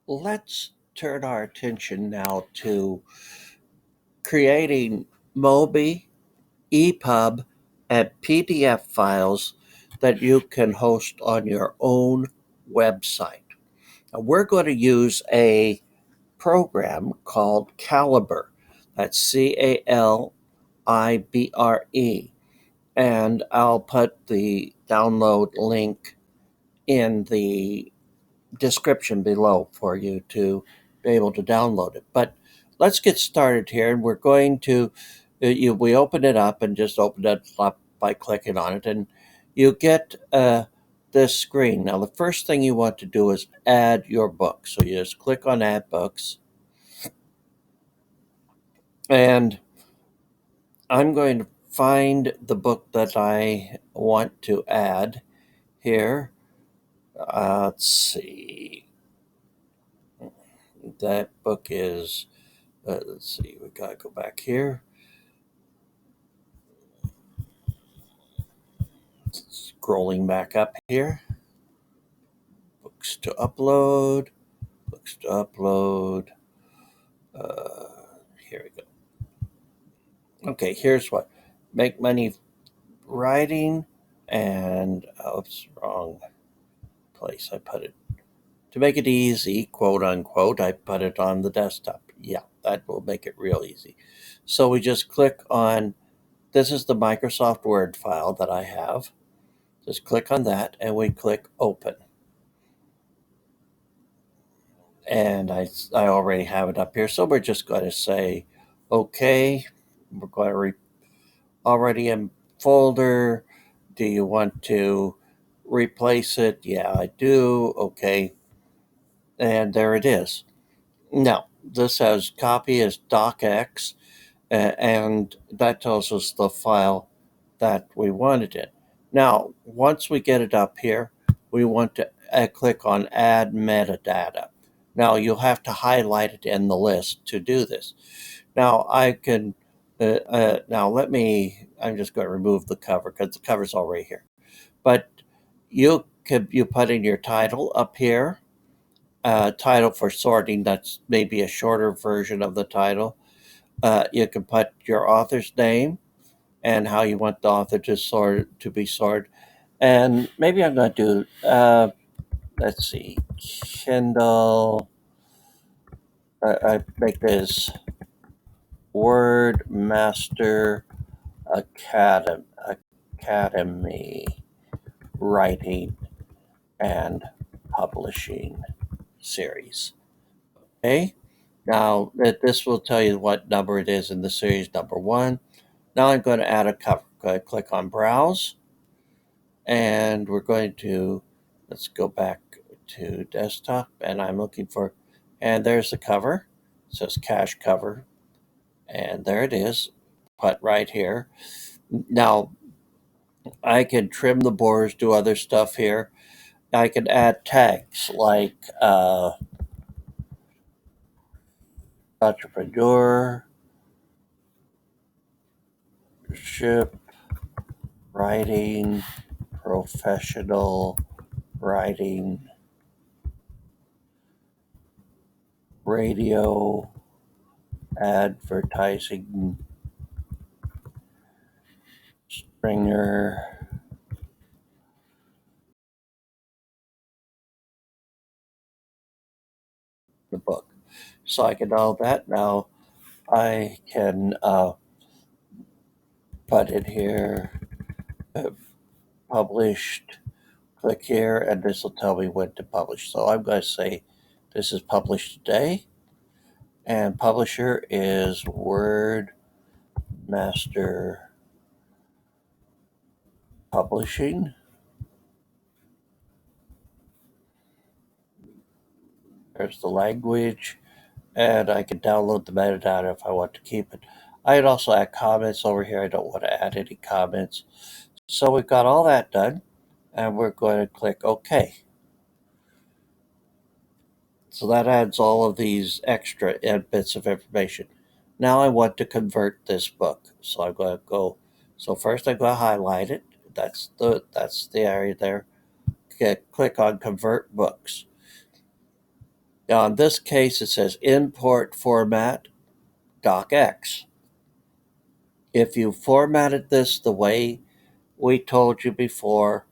Let's turn our attention now to creating mobi, epub, and PDF files that you can host on your own website. Now, we're going to use a program called Calibre. That's Calibre. And I'll put the download link in the description below for you to be able to download it. But let's get started here, and we're going to we open it up and just open it up by clicking on it, and you get this screen. Now, the first thing you want to do is add your book. So you just click on Add Books, and I'm going to find the book that I want to add here. Let's see. That book is let's see, we gotta go back here. Scrolling back up here. Books to upload. Books to upload. Here we go. Okay, here's what. Make money writing, and oops, wrong place. I put it to make it easy, quote unquote. I put it on the desktop. Yeah, that will make it real easy. So we just click on. This is the Microsoft Word file that I have. Just click on that, and we click Open. And I already have it up here. So we're just going to say, okay, we're going to already in folder. Do you want to replace it? Yeah, I do. Okay. And there it is. Now, this says copy as docx, and that tells us the file that we wanted it. Now, once we get it up here, we want to click on add metadata. Now, you'll have to highlight it in the list to do this. Now, I can, now let me, I'm just going to remove the cover because the cover's already here. But you put in your title up here, title for sorting, that's maybe a shorter version of the title. You can put your author's name and how you want the author to be sorted. And maybe I'm going to do, let's see, Kindle. I make this Word Master Academy Writing and Publishing Series. Okay. Now this will tell you what number it is in the series, number one. Now I'm going to add a cover. Go ahead, click on Browse, and we're going to, let's go back to desktop, and I'm looking for, and there's the cover. It says Cash Cover, and there it is, put right here. Now I can trim the borders, do other stuff here. I can add tags like entrepreneurship, writing, professional writing, radio, advertising, Springer, the book. So I can all that. Now I can put it here, uh, published, click here, and this will tell me when to publish. So I'm going to say this is published today, and publisher is Word Master Publishing. There's the language, and I can download the metadata if I want to keep it. I'd also add comments over here. I don't want to add any comments. So we've got all that done, and we're going to click OK. So that adds all of these extra bits of information. Now I want to convert this book. So I'm going to go, so first I'm going to highlight it. That's the area there. Okay, click on Convert Books. Now, in this case, it says import format docx. If you formatted this the way we told you before,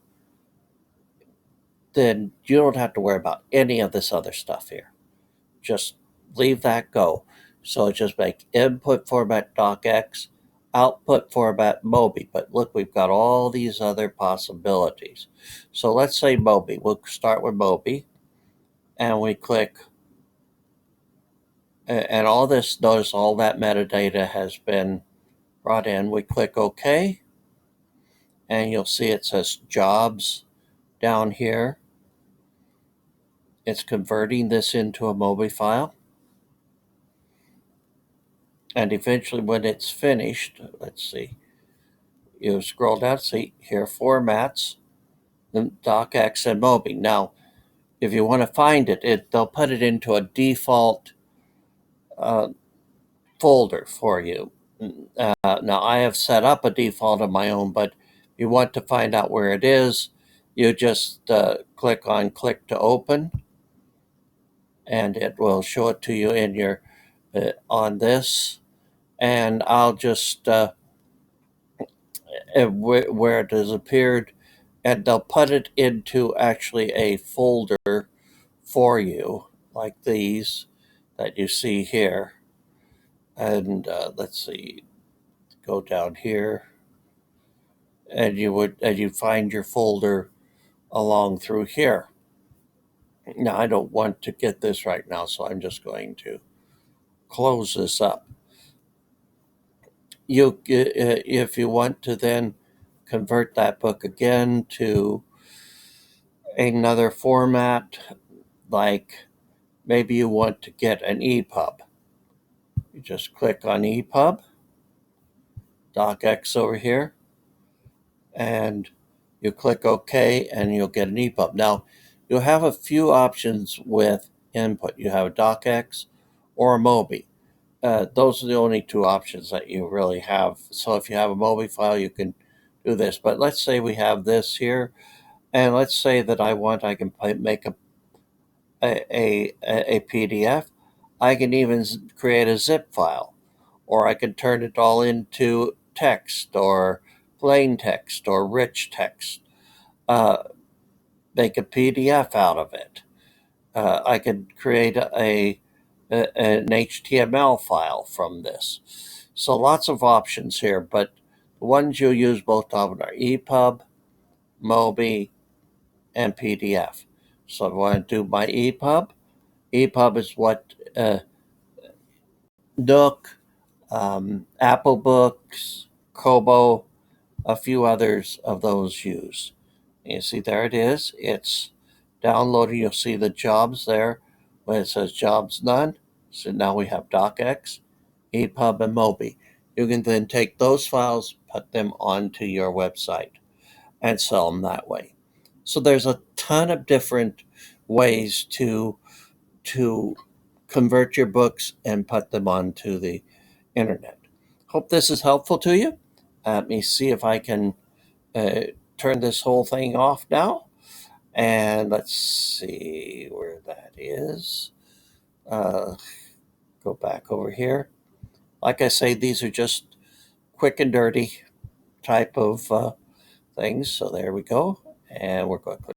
then you don't have to worry about any of this other stuff here. Just leave that go. So just make input format docx, output format mobi. But look, we've got all these other possibilities. So let's say mobi. We'll start with mobi, and we click, and all this, notice all that metadata has been brought in. We click OK, and you'll see it says jobs down here. It's converting this into a mobi file. And eventually when it's finished, let's see, you scroll down, see here, formats, docx and mobi. Now, if you want to find it, they'll put it into a default uh, folder for you. Now, I have set up a default of my own, but if you want to find out where it is, you just click on click to open, and it will show it to you in your on this. And I'll just where it has appeared, and they'll put it into actually a folder for you, like these that you see here. And let's see, go down here, and you find your folder along through here. Now I don't want to get this right now, so I'm just going to close this up. If you want to then convert that book again to another format, like maybe you want to get an epub. You just click on epub, docx over here, and you click OK, and you'll get an epub. Now, you'll have a few options with input. You have a docx or a mobi. Those are the only two options that you really have. So if you have a mobi file, you can do this. But let's say we have this here, and let's say that I can make a PDF. I can even create a zip file, or I can turn it all into text or plain text or rich text, uh, make a PDF out of it. I could create an HTML file from this. So lots of options here, but the ones you'll use most often are EPUB, mobi, and PDF. So if I want to do my EPUB, EPUB is what Nook, Apple Books, Kobo, a few others of those use. You see, there it is. It's downloading. You'll see the jobs there when it says jobs none. So now we have docx, epub, and mobi. You can then take those files, put them onto your website, and sell them that way. So there's a ton of different ways to convert your books and put them onto the internet. Hope this is helpful to you. Let me see if I can uh, turn this whole thing off now. And let's see where that is. Uh, Go back over here. Like I say, these are just quick and dirty type of things. So there we go. And we're going to click